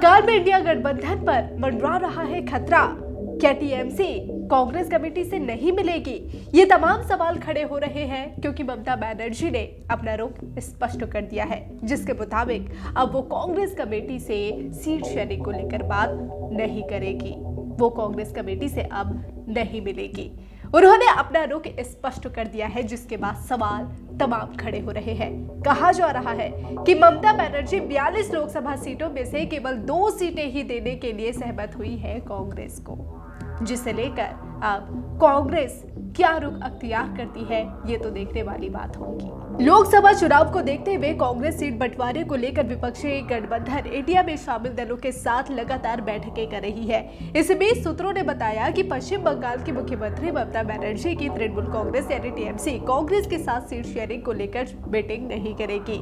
बंगाल में इंडिया गठबंधन पर मंडरा रहा है खतरा। क्या टीएमसी कांग्रेस कमेटी से नहीं मिलेगी? ये तमाम सवाल खड़े हो रहे हैं क्योंकि ममता बनर्जी ने अपना रुख स्पष्ट कर दिया है, जिसके मुताबिक अब वो कांग्रेस कमेटी से सीट शेयरिंग को लेकर बात नहीं करेगी। वो कांग्रेस कमेटी से अब नहीं मिलेगी। उन्होंने अपना रुख स्पष्ट कर दिया है, जिसके बाद सवाल तमाम खड़े हो रहे हैं। कहा जा रहा है कि ममता बनर्जी 42 लोकसभा सीटों में से केवल 2 सीटें ही देने के लिए सहमत हुई है कांग्रेस को, जिसे लेकर अब कांग्रेस क्या रुख अख्तियार करती है, ये तो देखने वाली बात होगी। लोकसभा चुनाव को देखते हुए कांग्रेस सीट बंटवारे को लेकर विपक्षी गठबंधन इंडिया में शामिल दलों के साथ लगातार बैठकें कर रही है। इस बीच सूत्रों ने बताया कि पश्चिम बंगाल की मुख्यमंत्री ममता बनर्जी की तृणमूल कांग्रेस यानी टीएमसी कांग्रेस के साथ सीट शेयरिंग को लेकर मीटिंग नहीं करेगी।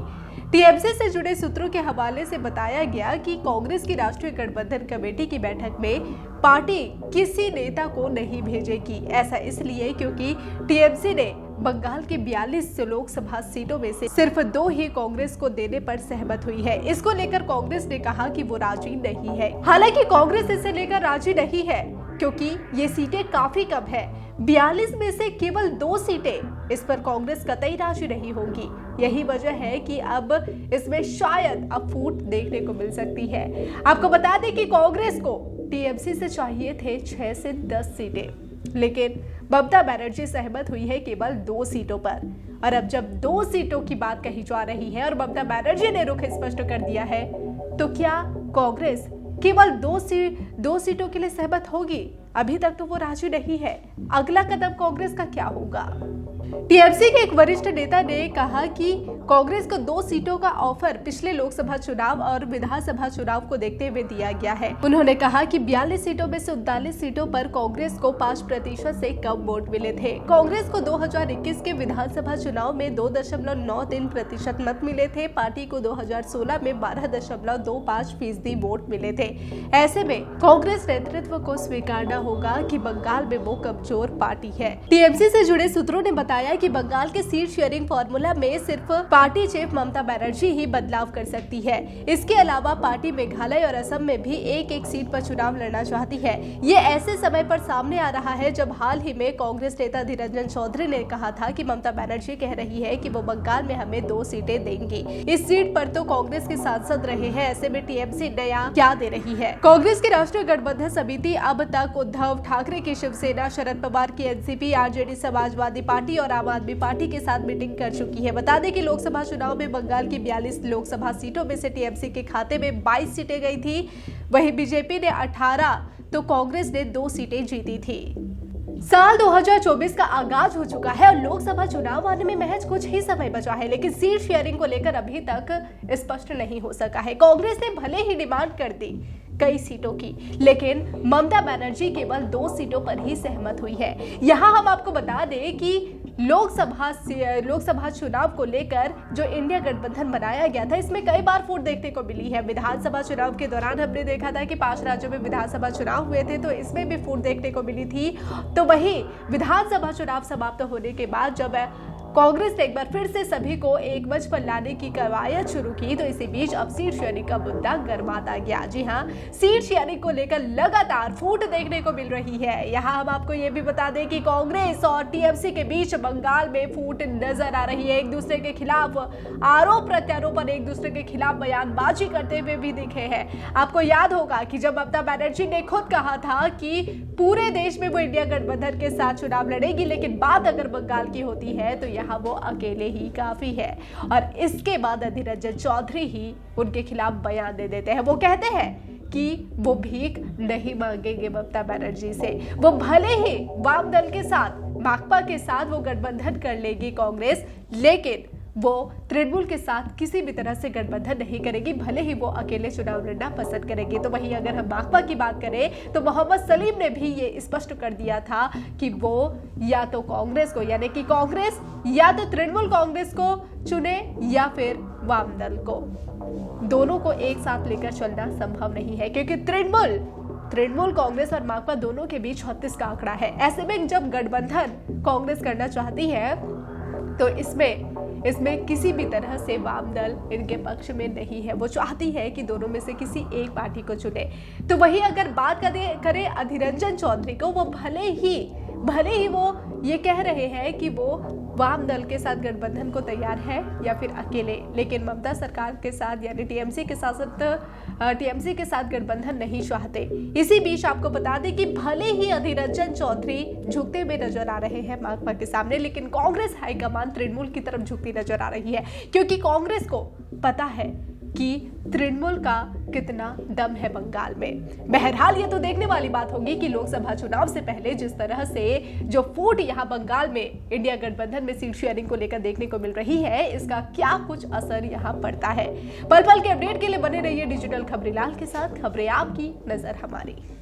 टीएमसी से जुड़े सूत्रों के हवाले से बताया गया कि कांग्रेस की राष्ट्रीय गठबंधन कमेटी की बैठक में पार्टी किसी नेता को नहीं भेजेगी। ऐसा इसलिए क्योंकि टीएमसी ने बंगाल की 42 लोकसभा सीटों में से सिर्फ 2 ही कांग्रेस को देने पर सहमत हुई है। इसको लेकर कांग्रेस ने कहा कि वो राजी नहीं है। हालांकि कांग्रेस इसे लेकर राजी नहीं है क्योंकि ये सीटें काफी कम है। 42 में से केवल 2 सीटें, इस पर कांग्रेस कतई राजी नहीं होगी। यही वजह है कि अब इसमें शायद अब फूट देखने को मिल सकती है। आपको बता दें कि कांग्रेस को टीएमसी से चाहिए थे 6 से 10 सीटें, लेकिन ममता बनर्जी सहमत हुई है केवल 2 सीटों पर। और अब जब 2 सीटों की बात कही जा रही है और ममता बनर्जी ने रुख स्पष्ट कर दिया है, तो क्या कांग्रेस केवल 2 सीटों के लिए सहमत होगी? अभी तक तो वो राजी नहीं है। अगला कदम कांग्रेस का क्या होगा? टीएमसी के एक वरिष्ठ नेता ने कहा कि कांग्रेस को 2 सीटों का ऑफर पिछले लोकसभा चुनाव और विधानसभा चुनाव को देखते हुए दिया गया है। उन्होंने कहा कि 42 सीटों में से 39 सीटों पर कांग्रेस को 5% से कम वोट मिले थे। कांग्रेस को 2021 के विधानसभा चुनाव में 2.93% मत मिले थे। पार्टी को 2016 में 12.25% वोट मिले थे। ऐसे में कांग्रेस नेतृत्व को स्वीकारना होगा कि बंगाल में वो कमजोर पार्टी है। टीएमसी से जुड़े सूत्रों ने बताया कि बंगाल के सीट शेयरिंग फॉर्मूला में सिर्फ पार्टी चीफ ममता बनर्जी ही बदलाव कर सकती है। इसके अलावा पार्टी मेघालय और असम में भी एक सीट पर चुनाव लड़ना चाहती है। ये ऐसे समय पर सामने आ रहा है जब हाल ही में कांग्रेस नेता अधीर रंजन चौधरी ने कहा था कि ममता बनर्जी कह रही है कि वो बंगाल में हमें 2 सीटें देंगी। इस सीट पर तो कांग्रेस के सांसद रहे हैं, ऐसे में टीएमसी नया क्या दे रही है? कांग्रेस की राष्ट्रीय गठबंधन समिति अब तक उद्धव ठाकरे की शिवसेना, शरद पवार की एनसीपी, आरजेडी, समाजवादी पार्टी और आम आदमी पार्टी के साथ मीटिंग कर चुकी है। बता दें कि लोकसभा चुनाव में बंगाल की 42 लोकसभा सीटों में से टीएमसी के खाते में 22 सीटें गई थी, वहीं बीजेपी ने 18 तो कांग्रेस ने 2 सीटें जीती थी। साल 2024 का आगाज हो चुका है और लोकसभा चुनाव आने में महज कुछ ही समय बचा है, लेकिन सीट शेयरिंग को लेकर अभी तक स्पष्ट नहीं हो सका है। कांग्रेस ने भले ही डिमांड कर दी कई सीटों की, लेकिन ममता बनर्जी केवल 2 सीटों पर ही सहमत हुई है। यहाँ हम आपको बता दें कि लोकसभा चुनाव को लेकर जो इंडिया गठबंधन बनाया गया था, इसमें कई बार फूट देखने को मिली है। विधानसभा चुनाव के दौरान हमने देखा था कि 5 राज्यों में विधानसभा चुनाव हुए थे, तो इसमें भी फूट देखने को मिली थी। तो वहीं विधानसभा चुनाव समाप्त होने के बाद जब कांग्रेस ने एक बार फिर से सभी को एक मंच पर लाने की कवायद शुरू की, तो इसी बीच अब सीट शेयरिंग का मुद्दा गर्माता गया। जी हाँ, सीट शेयरिंग को लेकर लगातार फूट देखने को मिल रही है। यहाँ हम आपको ये भी बता दें कि कांग्रेस और टीएमसी के बीच बंगाल में फूट नजर आ रही है। एक दूसरे के खिलाफ आरोप प्रत्यारोप, एक दूसरे के खिलाफ बयानबाजी करते हुए भी दिखे हैं। आपको याद होगा कि जब ममता बनर्जी ने खुद कहा था कि पूरे देश में वो इंडिया गठबंधन के साथ चुनाव लड़ेगी, लेकिन बात अगर बंगाल की होती है तो यहाँ वो अकेले ही काफी है। और इसके बाद अधीर रंजन चौधरी ही उनके खिलाफ बयान दे देते हैं। वो कहते हैं कि वो भीख नहीं मांगेंगे ममता बनर्जी से। वो भले ही वाम दल के साथ, माकपा के साथ वो गठबंधन कर लेगी कांग्रेस, लेकिन वो तृणमूल के साथ किसी भी तरह से गठबंधन नहीं करेगी, भले ही वो अकेले चुनाव लड़ना पसंद करेगी। तो वहीं अगर हम माकपा की बात करें तो मोहम्मद सलीम ने भी ये स्पष्ट कर दिया था कि वो या तो कांग्रेस को, यानी कि कांग्रेस या तो तृणमूल कांग्रेस को चुने या फिर वाम दल को। दोनों को एक साथ लेकर चलना संभव नहीं है, क्योंकि तृणमूल कांग्रेस और माकपा दोनों के बीच 36 का आंकड़ा है। ऐसे में जब गठबंधन कांग्रेस करना चाहती है तो इसमें किसी भी तरह से वाम दल इनके पक्ष में नहीं है। वो चाहती है कि दोनों में से किसी एक पार्टी को चुने। तो वही अगर बात करें अधीर रंजन चौधरी को, वो भले ही वो ये कह रहे हैं कि वो वाम दल के साथ गठबंधन को तैयार है या फिर अकेले, लेकिन ममता सरकार के साथ यानी टीएमसी के साथ गठबंधन नहीं चाहते। इसी बीच आपको बता दें कि भले ही अधीर रंजन चौधरी झुकते हुए नजर आ रहे हैं माकपा के सामने, लेकिन कांग्रेस हाईकमान तृणमूल की तरफ झुकती नजर आ रही है, क्योंकि कांग्रेस को पता है कि तृणमूल का कितना दम है बंगाल में। बहरहाल ये तो देखने वाली बात होगी कि लोकसभा चुनाव से पहले जिस तरह से जो फूट यहाँ बंगाल में इंडिया गठबंधन में सीट शेयरिंग को लेकर देखने को मिल रही है, इसका क्या कुछ असर यहाँ पड़ता है। पल पल के अपडेट के लिए बने रहिए डिजिटल खबरीलाल के साथ। खबरें आपकी, नजर हमारी।